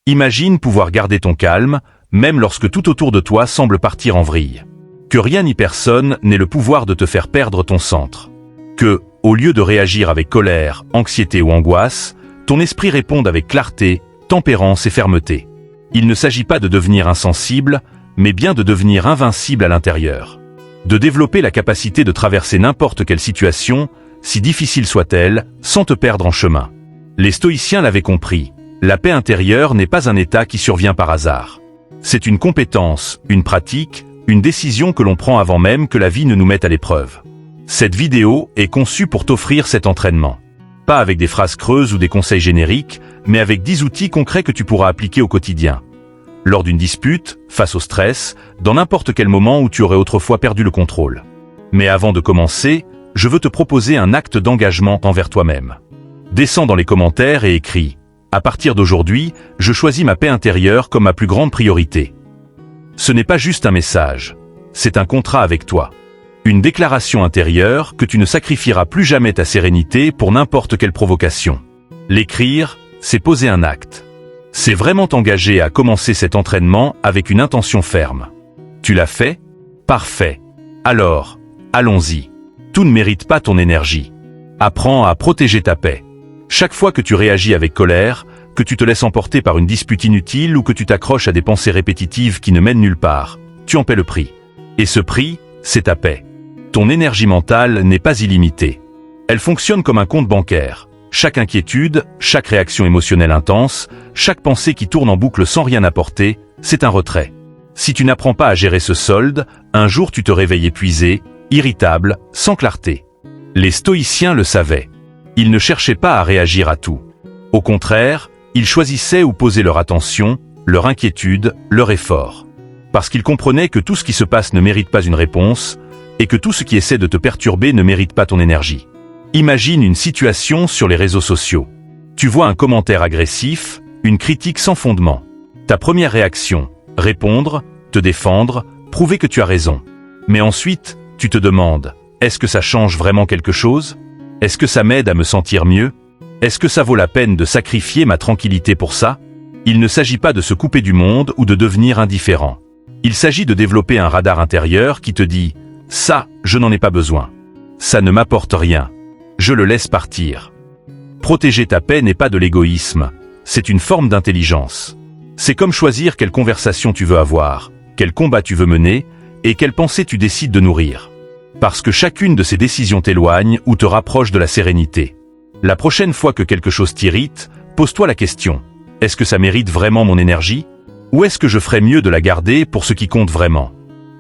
Imagine pouvoir garder ton calme, même lorsque tout autour de toi semble partir en vrille. Que rien ni personne n'ait le pouvoir de te faire perdre ton centre. Que, au lieu de réagir avec colère, anxiété ou angoisse, ton esprit réponde avec clarté, tempérance et fermeté. Il ne s'agit pas de devenir insensible, mais bien de devenir invincible à l'intérieur. De développer la capacité de traverser n'importe quelle situation, si difficile soit-elle, sans te perdre en chemin. Les stoïciens l'avaient compris. La paix intérieure n'est pas un état qui survient par hasard. C'est une compétence, une pratique, une décision que l'on prend avant même que la vie ne nous mette à l'épreuve. Cette vidéo est conçue pour t'offrir cet entraînement. Pas avec des phrases creuses ou des conseils génériques, mais avec 10 outils concrets que tu pourras appliquer au quotidien. Lors d'une dispute, face au stress, dans n'importe quel moment où tu aurais autrefois perdu le contrôle. Mais avant de commencer, je veux te proposer un acte d'engagement envers toi-même. Descends dans les commentaires et écris « À partir d'aujourd'hui, je choisis ma paix intérieure comme ma plus grande priorité ». Ce n'est pas juste un message, c'est un contrat avec toi. Une déclaration intérieure que tu ne sacrifieras plus jamais ta sérénité pour n'importe quelle provocation. L'écrire, c'est poser un acte. C'est vraiment t'engager à commencer cet entraînement avec une intention ferme. Tu l'as fait? Parfait. Alors, allons-y. Tout ne mérite pas ton énergie. Apprends à protéger ta paix. Chaque fois que tu réagis avec colère, que tu te laisses emporter par une dispute inutile ou que tu t'accroches à des pensées répétitives qui ne mènent nulle part, tu en paies le prix. Et ce prix, c'est ta paix. Ton énergie mentale n'est pas illimitée. Elle fonctionne comme un compte bancaire. Chaque inquiétude, chaque réaction émotionnelle intense, chaque pensée qui tourne en boucle sans rien apporter, c'est un retrait. Si tu n'apprends pas à gérer ce solde, un jour tu te réveilles épuisé, irritable, sans clarté. Les stoïciens le savaient. Ils ne cherchaient pas à réagir à tout. Au contraire, ils choisissaient où poser leur attention, leur inquiétude, leur effort. Parce qu'ils comprenaient que tout ce qui se passe ne mérite pas une réponse, et que tout ce qui essaie de te perturber ne mérite pas ton énergie. Imagine une situation sur les réseaux sociaux. Tu vois un commentaire agressif, une critique sans fondement. Ta première réaction, répondre, te défendre, prouver que tu as raison. Mais ensuite, tu te demandes, est-ce que ça change vraiment quelque chose? Est-ce que ça m'aide à me sentir mieux? Est-ce que ça vaut la peine de sacrifier ma tranquillité pour ça? Il ne s'agit pas de se couper du monde ou de devenir indifférent. Il s'agit de développer un radar intérieur qui te dit « ça, je n'en ai pas besoin. Ça ne m'apporte rien. Je le laisse partir. » Protéger ta paix n'est pas de l'égoïsme, c'est une forme d'intelligence. C'est comme choisir quelle conversation tu veux avoir, quel combat tu veux mener et quelle pensée tu décides de nourrir. Parce que chacune de ces décisions t'éloigne ou te rapproche de la sérénité. La prochaine fois que quelque chose t'irrite, pose-toi la question. Est-ce que ça mérite vraiment mon énergie? Ou est-ce que je ferais mieux de la garder pour ce qui compte vraiment?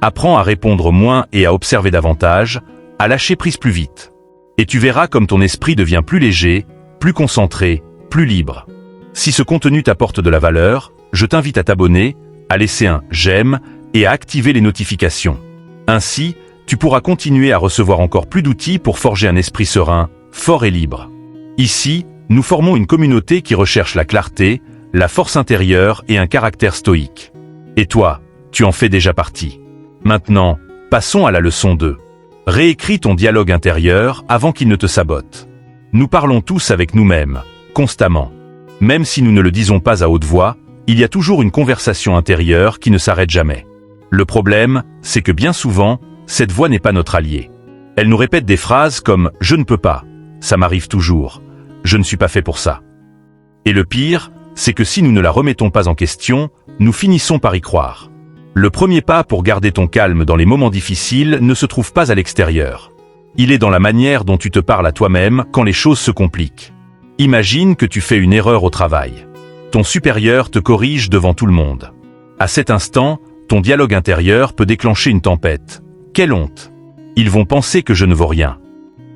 Apprends à répondre moins et à observer davantage, à lâcher prise plus vite. Et tu verras comme ton esprit devient plus léger, plus concentré, plus libre. Si ce contenu t'apporte de la valeur, je t'invite à t'abonner, à laisser un « j'aime » et à activer les notifications. Ainsi, tu pourras continuer à recevoir encore plus d'outils pour forger un esprit serein, fort et libre. Ici, nous formons une communauté qui recherche la clarté, la force intérieure et un caractère stoïque. Et toi, tu en fais déjà partie. Maintenant, passons à la leçon 2. Réécris ton dialogue intérieur avant qu'il ne te sabote. Nous parlons tous avec nous-mêmes, constamment. Même si nous ne le disons pas à haute voix, il y a toujours une conversation intérieure qui ne s'arrête jamais. Le problème, c'est que bien souvent, cette voix n'est pas notre allié. Elle nous répète des phrases comme « je ne peux pas »,« ça m'arrive toujours »,« je ne suis pas fait pour ça ». Et le pire, c'est que si nous ne la remettons pas en question, nous finissons par y croire. Le premier pas pour garder ton calme dans les moments difficiles ne se trouve pas à l'extérieur. Il est dans la manière dont tu te parles à toi-même quand les choses se compliquent. Imagine que tu fais une erreur au travail. Ton supérieur te corrige devant tout le monde. À cet instant, ton dialogue intérieur peut déclencher une tempête. Quelle honte! Ils vont penser que je ne vaux rien.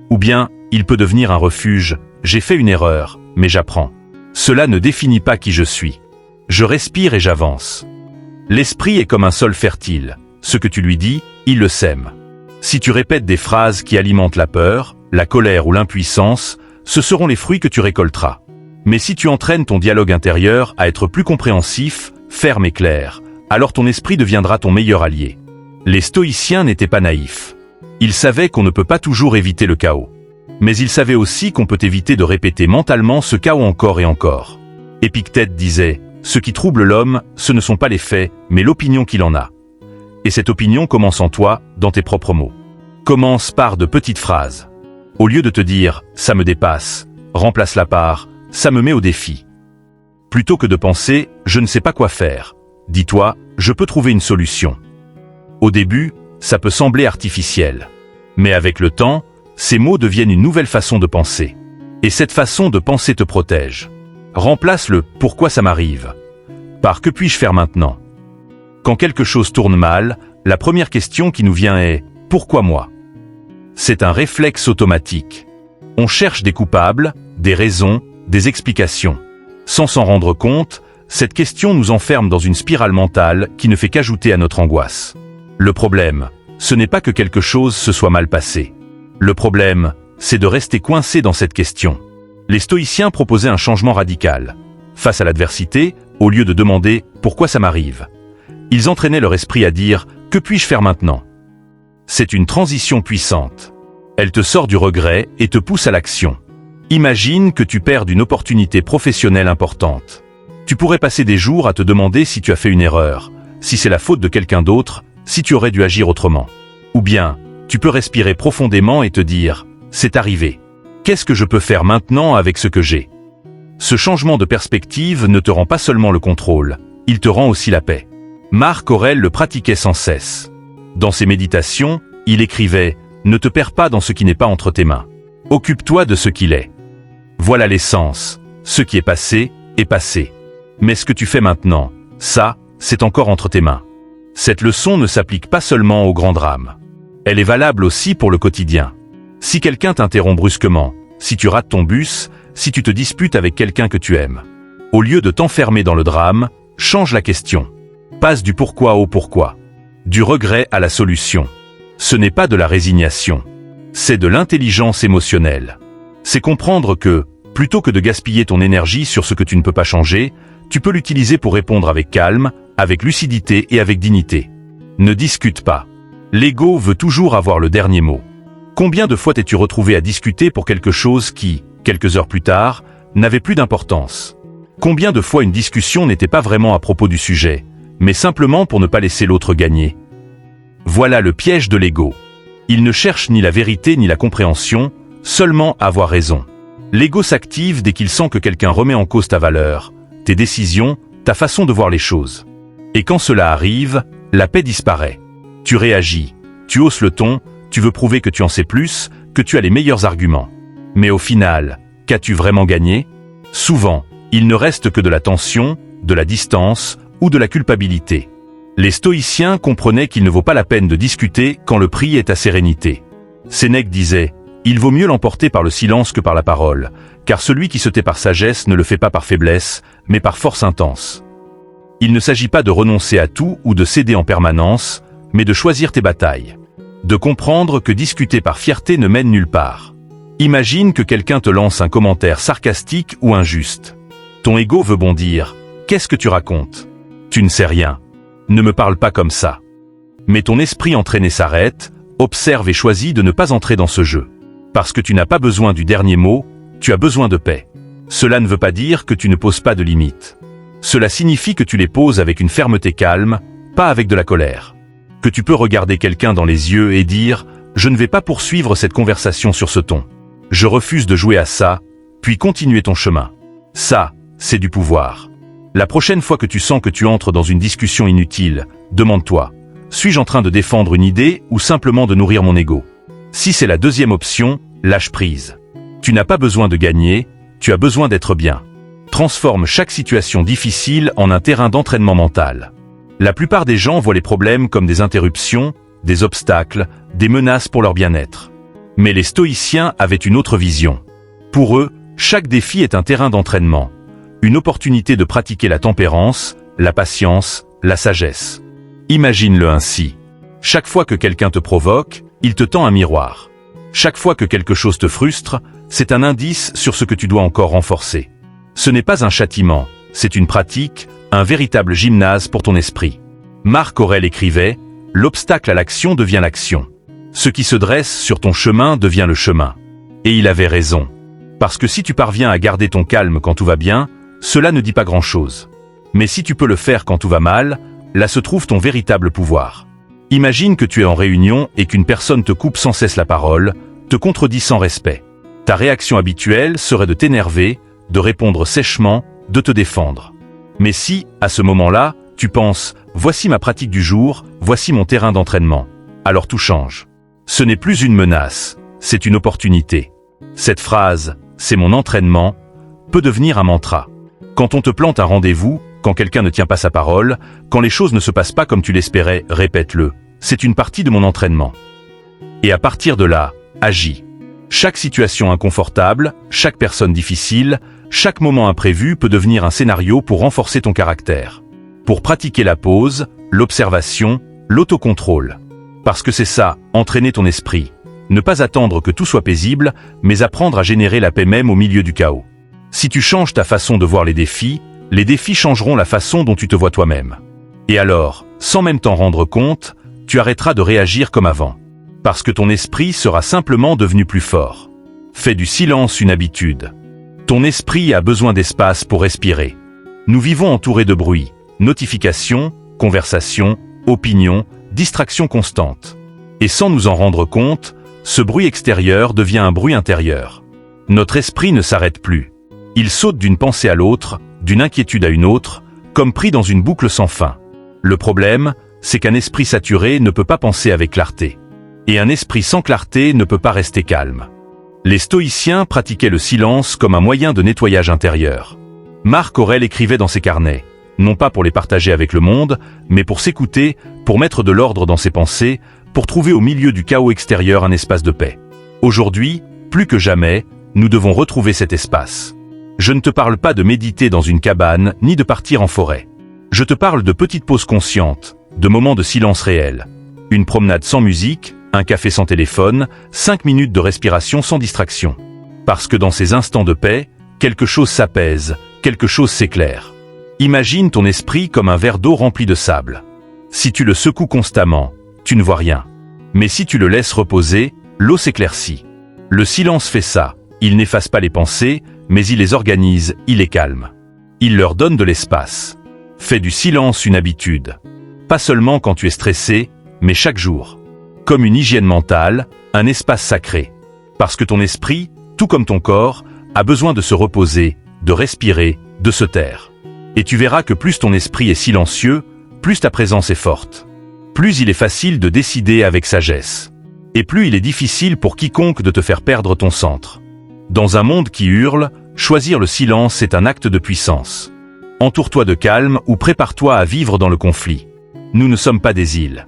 Ou bien, il peut devenir un refuge. J'ai fait une erreur, mais j'apprends. Cela ne définit pas qui je suis. Je respire et j'avance. L'esprit est comme un sol fertile. Ce que tu lui dis, il le sème. Si tu répètes des phrases qui alimentent la peur, la colère ou l'impuissance, ce seront les fruits que tu récolteras. Mais si tu entraînes ton dialogue intérieur à être plus compréhensif, ferme et clair, alors ton esprit deviendra ton meilleur allié. Les stoïciens n'étaient pas naïfs. Ils savaient qu'on ne peut pas toujours éviter le chaos. Mais ils savaient aussi qu'on peut éviter de répéter mentalement ce chaos encore et encore. Épictète disait Ce qui trouble l'homme, ce ne sont pas les faits, mais l'opinion qu'il en a. Et cette opinion commence en toi, dans tes propres mots. Commence par de petites phrases. Au lieu de te dire « ça me dépasse », remplace-la par « ça me met au défi ». Plutôt que de penser « je ne sais pas quoi faire », dis-toi « je peux trouver une solution ». Au début, ça peut sembler artificiel. Mais avec le temps, ces mots deviennent une nouvelle façon de penser. Et cette façon de penser te protège. Remplace le « pourquoi ça m'arrive » par « que puis-je faire maintenant ?» Quand quelque chose tourne mal, la première question qui nous vient est « pourquoi moi ?» C'est un réflexe automatique. On cherche des coupables, des raisons, des explications. Sans s'en rendre compte, cette question nous enferme dans une spirale mentale qui ne fait qu'ajouter à notre angoisse. Le problème, ce n'est pas que quelque chose se soit mal passé. Le problème, c'est de rester coincé dans cette question. Les stoïciens proposaient un changement radical. Face à l'adversité, au lieu de demander « pourquoi ça m'arrive ?», ils entraînaient leur esprit à dire « que puis-je faire maintenant ?» C'est une transition puissante. Elle te sort du regret et te pousse à l'action. Imagine que tu perds une opportunité professionnelle importante. Tu pourrais passer des jours à te demander si tu as fait une erreur, si c'est la faute de quelqu'un d'autre, si tu aurais dû agir autrement. Ou bien, tu peux respirer profondément et te dire « c'est arrivé. Qu'est-ce que je peux faire maintenant avec ce que j'ai ?» Ce changement de perspective ne te rend pas seulement le contrôle, il te rend aussi la paix. Marc Aurèle le pratiquait sans cesse. Dans ses méditations, il écrivait « Ne te perds pas dans ce qui n'est pas entre tes mains. Occupe-toi de ce qu'il est. Voilà l'essence. Ce qui est passé, est passé. Mais ce que tu fais maintenant, ça, c'est encore entre tes mains. » Cette leçon ne s'applique pas seulement aux grands drames. Elle est valable aussi pour le quotidien. Si quelqu'un t'interrompt brusquement, si tu rates ton bus, si tu te disputes avec quelqu'un que tu aimes, au lieu de t'enfermer dans le drame, change la question. Passe du pourquoi au pourquoi. Du regret à la solution. Ce n'est pas de la résignation. C'est de l'intelligence émotionnelle. C'est comprendre que, plutôt que de gaspiller ton énergie sur ce que tu ne peux pas changer, tu peux l'utiliser pour répondre avec calme, avec lucidité et avec dignité. Ne discute pas. L'ego veut toujours avoir le dernier mot. Combien de fois t'es-tu retrouvé à discuter pour quelque chose qui, quelques heures plus tard, n'avait plus d'importance? Combien de fois une discussion n'était pas vraiment à propos du sujet, mais simplement pour ne pas laisser l'autre gagner? Voilà le piège de l'ego. Il ne cherche ni la vérité ni la compréhension, seulement avoir raison. L'ego s'active dès qu'il sent que quelqu'un remet en cause ta valeur, tes décisions, ta façon de voir les choses. Et quand cela arrive, la paix disparaît. Tu réagis, tu hausses le ton, tu veux prouver que tu en sais plus, que tu as les meilleurs arguments. Mais au final, qu'as-tu vraiment gagné? Souvent, il ne reste que de la tension, de la distance ou de la culpabilité. Les stoïciens comprenaient qu'il ne vaut pas la peine de discuter quand le prix est ta sérénité. Sénèque disait « Il vaut mieux l'emporter par le silence que par la parole, car celui qui se tait par sagesse ne le fait pas par faiblesse, mais par force intense. » Il ne s'agit pas de renoncer à tout ou de céder en permanence, mais de choisir tes batailles. De comprendre que discuter par fierté ne mène nulle part. Imagine que quelqu'un te lance un commentaire sarcastique ou injuste. Ton ego veut bondir. Qu'est-ce que tu racontes? Tu ne sais rien. Ne me parle pas comme ça. Mais ton esprit entraîné s'arrête, observe et choisit de ne pas entrer dans ce jeu. Parce que tu n'as pas besoin du dernier mot, tu as besoin de paix. Cela ne veut pas dire que tu ne poses pas de limites. Cela signifie que tu les poses avec une fermeté calme, pas avec de la colère. Que tu peux regarder quelqu'un dans les yeux et dire « Je ne vais pas poursuivre cette conversation sur ce ton. Je refuse de jouer à ça, puis continuer ton chemin. » Ça, c'est du pouvoir. La prochaine fois que tu sens que tu entres dans une discussion inutile, demande-toi « Suis-je en train de défendre une idée ou simplement de nourrir mon ego ?» Si c'est la deuxième option, lâche prise. Tu n'as pas besoin de gagner, tu as besoin d'être bien. Transforme chaque situation difficile en un terrain d'entraînement mental. La plupart des gens voient les problèmes comme des interruptions, des obstacles, des menaces pour leur bien-être. Mais les stoïciens avaient une autre vision. Pour eux, chaque défi est un terrain d'entraînement, une opportunité de pratiquer la tempérance, la patience, la sagesse. Imagine-le ainsi. Chaque fois que quelqu'un te provoque, il te tend un miroir. Chaque fois que quelque chose te frustre, c'est un indice sur ce que tu dois encore renforcer. Ce n'est pas un châtiment, c'est une pratique, un véritable gymnase pour ton esprit. Marc Aurèle écrivait « L'obstacle à l'action devient l'action. Ce qui se dresse sur ton chemin devient le chemin. » Et il avait raison. Parce que si tu parviens à garder ton calme quand tout va bien, cela ne dit pas grand-chose. Mais si tu peux le faire quand tout va mal, là se trouve ton véritable pouvoir. Imagine que tu es en réunion et qu'une personne te coupe sans cesse la parole, te contredit sans respect. Ta réaction habituelle serait de t'énerver, de répondre sèchement, de te défendre. Mais si, à ce moment-là, tu penses « voici ma pratique du jour, voici mon terrain d'entraînement », alors tout change. Ce n'est plus une menace, c'est une opportunité. Cette phrase « c'est mon entraînement » peut devenir un mantra. Quand on te plante un rendez-vous, quand quelqu'un ne tient pas sa parole, quand les choses ne se passent pas comme tu l'espérais, répète-le. C'est une partie de mon entraînement. Et à partir de là, agis. Chaque situation inconfortable, chaque personne difficile, chaque moment imprévu peut devenir un scénario pour renforcer ton caractère. Pour pratiquer la pause, l'observation, l'autocontrôle. Parce que c'est ça, entraîner ton esprit. Ne pas attendre que tout soit paisible, mais apprendre à générer la paix même au milieu du chaos. Si tu changes ta façon de voir les défis changeront la façon dont tu te vois toi-même. Et alors, sans même t'en rendre compte, tu arrêteras de réagir comme avant. Parce que ton esprit sera simplement devenu plus fort. Fais du silence une habitude. Ton esprit a besoin d'espace pour respirer. Nous vivons entourés de bruit, notifications, conversations, opinions, distractions constantes. Et sans nous en rendre compte, ce bruit extérieur devient un bruit intérieur. Notre esprit ne s'arrête plus. Il saute d'une pensée à l'autre, d'une inquiétude à une autre, comme pris dans une boucle sans fin. Le problème, c'est qu'un esprit saturé ne peut pas penser avec clarté. Et un esprit sans clarté ne peut pas rester calme. Les stoïciens pratiquaient le silence comme un moyen de nettoyage intérieur. Marc Aurèle écrivait dans ses carnets, non pas pour les partager avec le monde, mais pour s'écouter, pour mettre de l'ordre dans ses pensées, pour trouver au milieu du chaos extérieur un espace de paix. Aujourd'hui, plus que jamais, nous devons retrouver cet espace. Je ne te parle pas de méditer dans une cabane, ni de partir en forêt. Je te parle de petites pauses conscientes, de moments de silence réel. Une promenade sans musique, un café sans téléphone, 5 minutes de respiration sans distraction. Parce que dans ces instants de paix, quelque chose s'apaise, quelque chose s'éclaire. Imagine ton esprit comme un verre d'eau rempli de sable. Si tu le secoues constamment, tu ne vois rien. Mais si tu le laisses reposer, l'eau s'éclaircit. Le silence fait ça, il n'efface pas les pensées, mais il les organise, il les calme. Il leur donne de l'espace. Fais du silence une habitude. Pas seulement quand tu es stressé, mais chaque jour. Comme une hygiène mentale, un espace sacré. Parce que ton esprit, tout comme ton corps, a besoin de se reposer, de respirer, de se taire. Et tu verras que plus ton esprit est silencieux, plus ta présence est forte. Plus il est facile de décider avec sagesse. Et plus il est difficile pour quiconque de te faire perdre ton centre. Dans un monde qui hurle, choisir le silence est un acte de puissance. Entoure-toi de calme ou prépare-toi à vivre dans le conflit. Nous ne sommes pas des îles.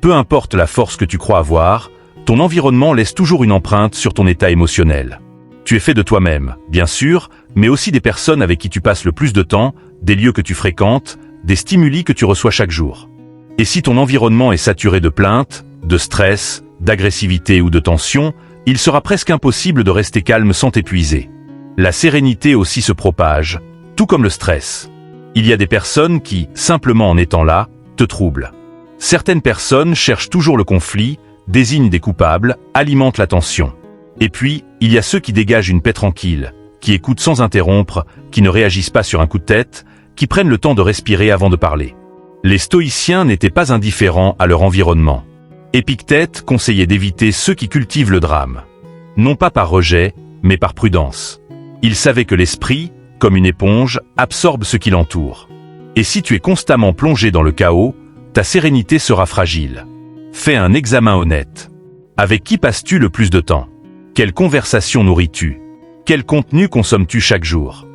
Peu importe la force que tu crois avoir, ton environnement laisse toujours une empreinte sur ton état émotionnel. Tu es fait de toi-même, bien sûr, mais aussi des personnes avec qui tu passes le plus de temps, des lieux que tu fréquentes, des stimuli que tu reçois chaque jour. Et si ton environnement est saturé de plaintes, de stress, d'agressivité ou de tension, il sera presque impossible de rester calme sans t'épuiser. La sérénité aussi se propage, tout comme le stress. Il y a des personnes qui, simplement en étant là, te troublent. Certaines personnes cherchent toujours le conflit, désignent des coupables, alimentent la tension. Et puis, il y a ceux qui dégagent une paix tranquille, qui écoutent sans interrompre, qui ne réagissent pas sur un coup de tête, qui prennent le temps de respirer avant de parler. Les stoïciens n'étaient pas indifférents à leur environnement. Épictète conseillait d'éviter ceux qui cultivent le drame. Non pas par rejet, mais par prudence. Il savait que l'esprit, comme une éponge, absorbe ce qui l'entoure. Et si tu es constamment plongé dans le chaos, ta sérénité sera fragile. Fais un examen honnête. Avec qui passes-tu le plus de temps? Quelle conversation nourris-tu? Quel contenu consommes-tu chaque jour?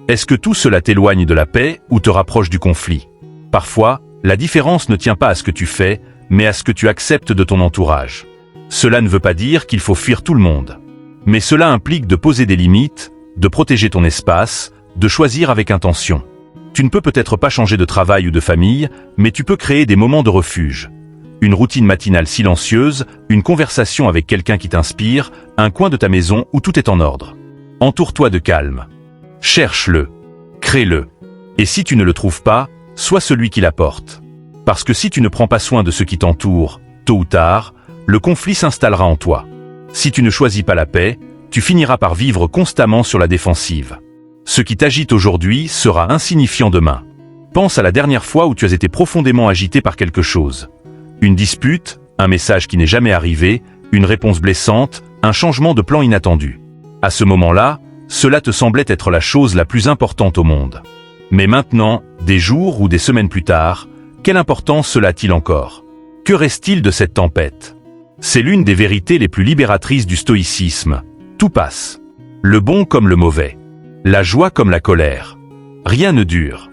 Est-ce que tout cela t'éloigne de la paix ou te rapproche du conflit? Parfois, la différence ne tient pas à ce que tu fais, mais à ce que tu acceptes de ton entourage. Cela ne veut pas dire qu'il faut fuir tout le monde. Mais cela implique de poser des limites, de protéger ton espace, de choisir avec intention. Tu ne peux peut-être pas changer de travail ou de famille, mais tu peux créer des moments de refuge. Une routine matinale silencieuse, une conversation avec quelqu'un qui t'inspire, un coin de ta maison où tout est en ordre. Entoure-toi de calme. Cherche-le. Crée-le. Et si tu ne le trouves pas, sois celui qui l'apporte. Parce que si tu ne prends pas soin de ce qui t'entoure, tôt ou tard, le conflit s'installera en toi. Si tu ne choisis pas la paix, tu finiras par vivre constamment sur la défensive. Ce qui t'agite aujourd'hui sera insignifiant demain. Pense à la dernière fois où tu as été profondément agité par quelque chose. Une dispute, un message qui n'est jamais arrivé, une réponse blessante, un changement de plan inattendu. À ce moment-là, cela te semblait être la chose la plus importante au monde. Mais maintenant, des jours ou des semaines plus tard, quelle importance cela a-t-il encore? Que reste-t-il de cette tempête? C'est l'une des vérités les plus libératrices du stoïcisme. Tout passe. Le bon comme le mauvais. La joie comme la colère. Rien ne dure.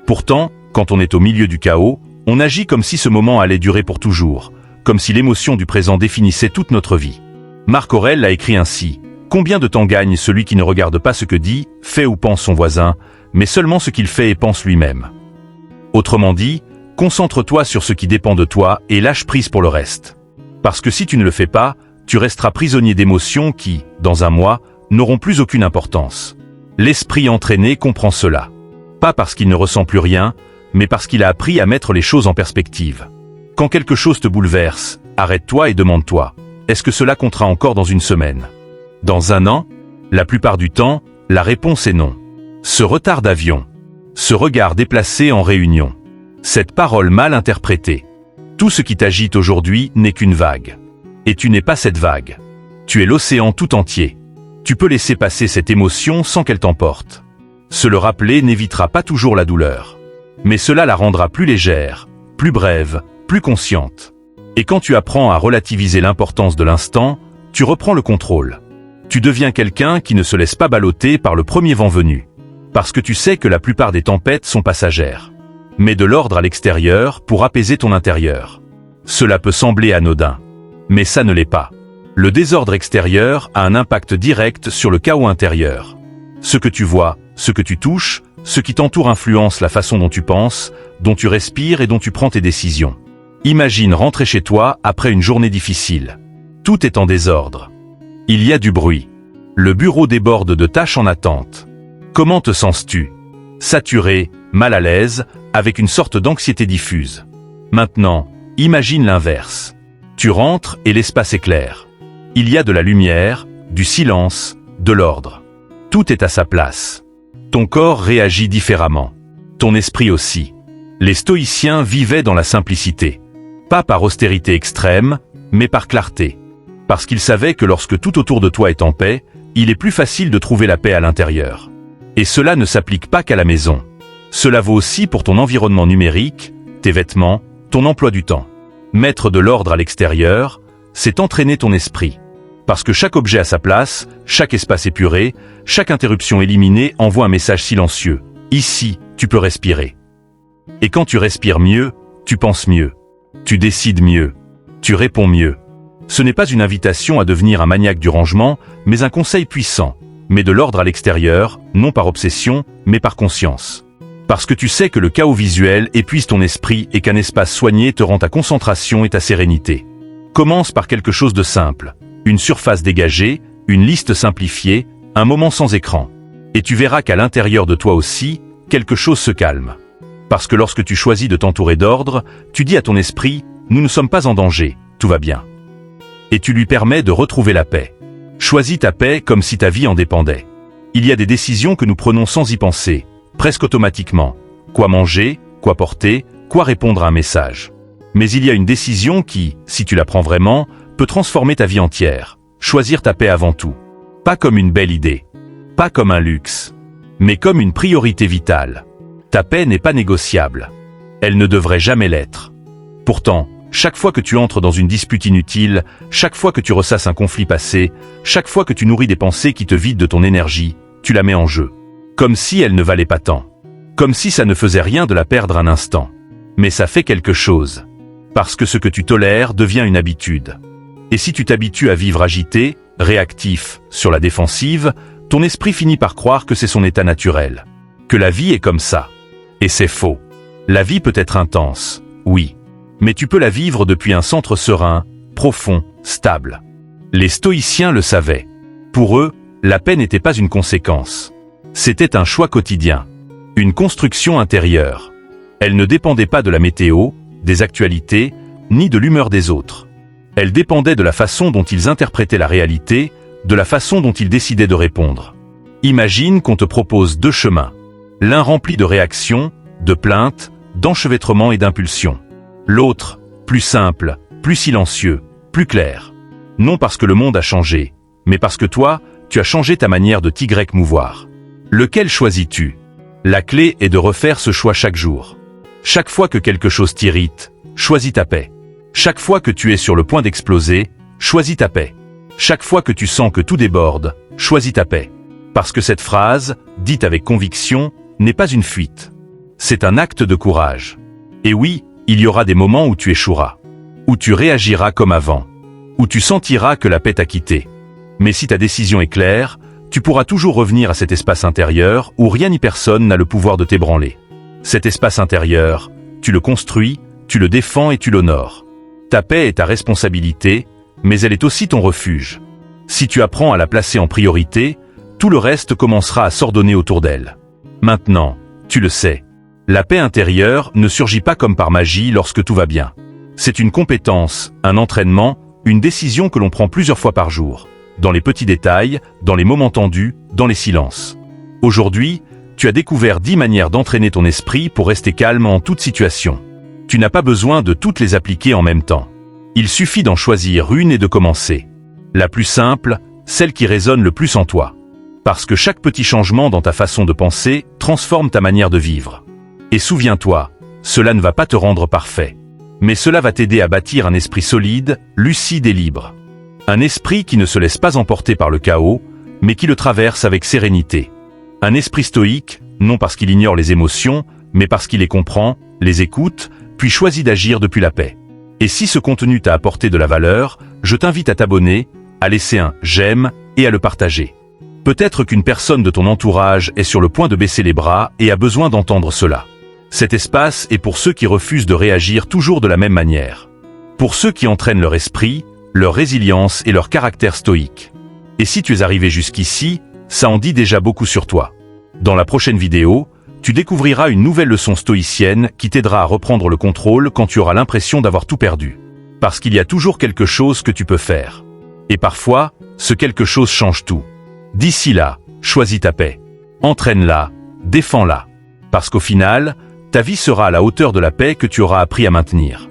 Pourtant, quand on est au milieu du chaos, on agit comme si ce moment allait durer pour toujours, comme si l'émotion du présent définissait toute notre vie. Marc Aurèle a écrit ainsi: « Combien de temps gagne celui qui ne regarde pas ce que dit, fait ou pense son voisin, mais seulement ce qu'il fait et pense lui-même » Autrement dit, concentre-toi sur ce qui dépend de toi et lâche prise pour le reste. Parce que si tu ne le fais pas, tu resteras prisonnier d'émotions qui, dans un mois, n'auront plus aucune importance. L'esprit entraîné comprend cela. Pas parce qu'il ne ressent plus rien, mais parce qu'il a appris à mettre les choses en perspective. Quand quelque chose te bouleverse, arrête-toi et demande-toi: est-ce que cela comptera encore dans une semaine? Dans un an? La plupart du temps, la réponse est non. Ce retard d'avion. Ce regard déplacé en réunion. Cette parole mal interprétée. Tout ce qui t'agite aujourd'hui n'est qu'une vague. Et tu n'es pas cette vague. Tu es l'océan tout entier. Tu peux laisser passer cette émotion sans qu'elle t'emporte. Se le rappeler n'évitera pas toujours la douleur. Mais cela la rendra plus légère, plus brève, plus consciente. Et quand tu apprends à relativiser l'importance de l'instant, tu reprends le contrôle. Tu deviens quelqu'un qui ne se laisse pas balloter par le premier vent venu. Parce que tu sais que la plupart des tempêtes sont passagères. Mets de l'ordre à l'extérieur pour apaiser ton intérieur. Cela peut sembler anodin. Mais ça ne l'est pas. Le désordre extérieur a un impact direct sur le chaos intérieur. Ce que tu vois, ce que tu touches, ce qui t'entoure influence la façon dont tu penses, dont tu respires et dont tu prends tes décisions. Imagine rentrer chez toi après une journée difficile. Tout est en désordre. Il y a du bruit. Le bureau déborde de tâches en attente. Comment te sens-tu? Saturé, mal à l'aise, avec une sorte d'anxiété diffuse. Maintenant, imagine l'inverse. Tu rentres et l'espace est clair. Il y a de la lumière, du silence, de l'ordre. Tout est à sa place. Ton corps réagit différemment. Ton esprit aussi. Les stoïciens vivaient dans la simplicité. Pas par austérité extrême, mais par clarté. Parce qu'ils savaient que lorsque tout autour de toi est en paix, il est plus facile de trouver la paix à l'intérieur. Et cela ne s'applique pas qu'à la maison. Cela vaut aussi pour ton environnement numérique, tes vêtements, ton emploi du temps. Mettre de l'ordre à l'extérieur, c'est entraîner ton esprit. Parce que chaque objet à sa place, chaque espace épuré, chaque interruption éliminée envoie un message silencieux. Ici, tu peux respirer. Et quand tu respires mieux, tu penses mieux. Tu décides mieux. Tu réponds mieux. Ce n'est pas une invitation à devenir un maniaque du rangement, mais un conseil puissant. Mets de l'ordre à l'extérieur, non par obsession, mais par conscience. Parce que tu sais que le chaos visuel épuise ton esprit et qu'un espace soigné te rend ta concentration et ta sérénité. Commence par quelque chose de simple. Une surface dégagée, une liste simplifiée, un moment sans écran. Et tu verras qu'à l'intérieur de toi aussi, quelque chose se calme. Parce que lorsque tu choisis de t'entourer d'ordre, tu dis à ton esprit: nous ne sommes pas en danger, tout va bien. Et tu lui permets de retrouver la paix. Choisis ta paix comme si ta vie en dépendait. Il y a des décisions que nous prenons sans y penser, presque automatiquement. Quoi manger, quoi porter, quoi répondre à un message. Mais il y a une décision qui, si tu la prends vraiment, peut transformer ta vie entière. Choisir ta paix avant tout. Pas comme une belle idée. Pas comme un luxe. Mais comme une priorité vitale. Ta paix n'est pas négociable. Elle ne devrait jamais l'être. Pourtant, chaque fois que tu entres dans une dispute inutile, chaque fois que tu ressasses un conflit passé, chaque fois que tu nourris des pensées qui te vident de ton énergie, tu la mets en jeu. Comme si elle ne valait pas tant. Comme si ça ne faisait rien de la perdre un instant. Mais ça fait quelque chose. Parce que ce que tu tolères devient une habitude. Et si tu t'habitues à vivre agité, réactif, sur la défensive, ton esprit finit par croire que c'est son état naturel. Que la vie est comme ça. Et c'est faux. La vie peut être intense, oui. Mais tu peux la vivre depuis un centre serein, profond, stable. Les stoïciens le savaient. Pour eux, la paix n'était pas une conséquence. C'était un choix quotidien. Une construction intérieure. Elle ne dépendait pas de la météo, des actualités, ni de l'humeur des autres. Elle dépendait de la façon dont ils interprétaient la réalité, de la façon dont ils décidaient de répondre. Imagine qu'on te propose deux chemins. L'un rempli de réactions, de plainte, d'enchevêtrement et d'impulsion. L'autre, plus simple, plus silencieux, plus clair. Non parce que le monde a changé, mais parce que toi, tu as changé ta manière de t'y mouvoir. Lequel choisis-tu? La clé est de refaire ce choix chaque jour. Chaque fois que quelque chose t'irrite, choisis ta paix. Chaque fois que tu es sur le point d'exploser, choisis ta paix. Chaque fois que tu sens que tout déborde, choisis ta paix. Parce que cette phrase, dite avec conviction, n'est pas une fuite. C'est un acte de courage. Et oui, il y aura des moments où tu échoueras. Où tu réagiras comme avant. Où tu sentiras que la paix t'a quitté. Mais si ta décision est claire, tu pourras toujours revenir à cet espace intérieur où rien ni personne n'a le pouvoir de t'ébranler. Cet espace intérieur, tu le construis, tu le défends et tu l'honores. Ta paix est ta responsabilité, mais elle est aussi ton refuge. Si tu apprends à la placer en priorité, tout le reste commencera à s'ordonner autour d'elle. Maintenant, tu le sais, la paix intérieure ne surgit pas comme par magie lorsque tout va bien. C'est une compétence, un entraînement, une décision que l'on prend plusieurs fois par jour. Dans les petits détails, dans les moments tendus, dans les silences. Aujourd'hui, tu as découvert 10 manières d'entraîner ton esprit pour rester calme en toute situation. Tu n'as pas besoin de toutes les appliquer en même temps. Il suffit d'en choisir une et de commencer. La plus simple, celle qui résonne le plus en toi. Parce que chaque petit changement dans ta façon de penser transforme ta manière de vivre. Et souviens-toi, cela ne va pas te rendre parfait. Mais cela va t'aider à bâtir un esprit solide, lucide et libre. Un esprit qui ne se laisse pas emporter par le chaos, mais qui le traverse avec sérénité. Un esprit stoïque, non parce qu'il ignore les émotions, mais parce qu'il les comprend, les écoute, puis choisit d'agir depuis la paix. Et si ce contenu t'a apporté de la valeur, je t'invite à t'abonner, à laisser un « j'aime » et à le partager. Peut-être qu'une personne de ton entourage est sur le point de baisser les bras et a besoin d'entendre cela. Cet espace est pour ceux qui refusent de réagir toujours de la même manière. Pour ceux qui entraînent leur esprit, leur résilience et leur caractère stoïque. Et si tu es arrivé jusqu'ici, ça en dit déjà beaucoup sur toi. Dans la prochaine vidéo, tu découvriras une nouvelle leçon stoïcienne qui t'aidera à reprendre le contrôle quand tu auras l'impression d'avoir tout perdu. Parce qu'il y a toujours quelque chose que tu peux faire. Et parfois, ce quelque chose change tout. D'ici là, choisis ta paix. Entraîne-la, défends-la. Parce qu'au final, ta vie sera à la hauteur de la paix que tu auras appris à maintenir.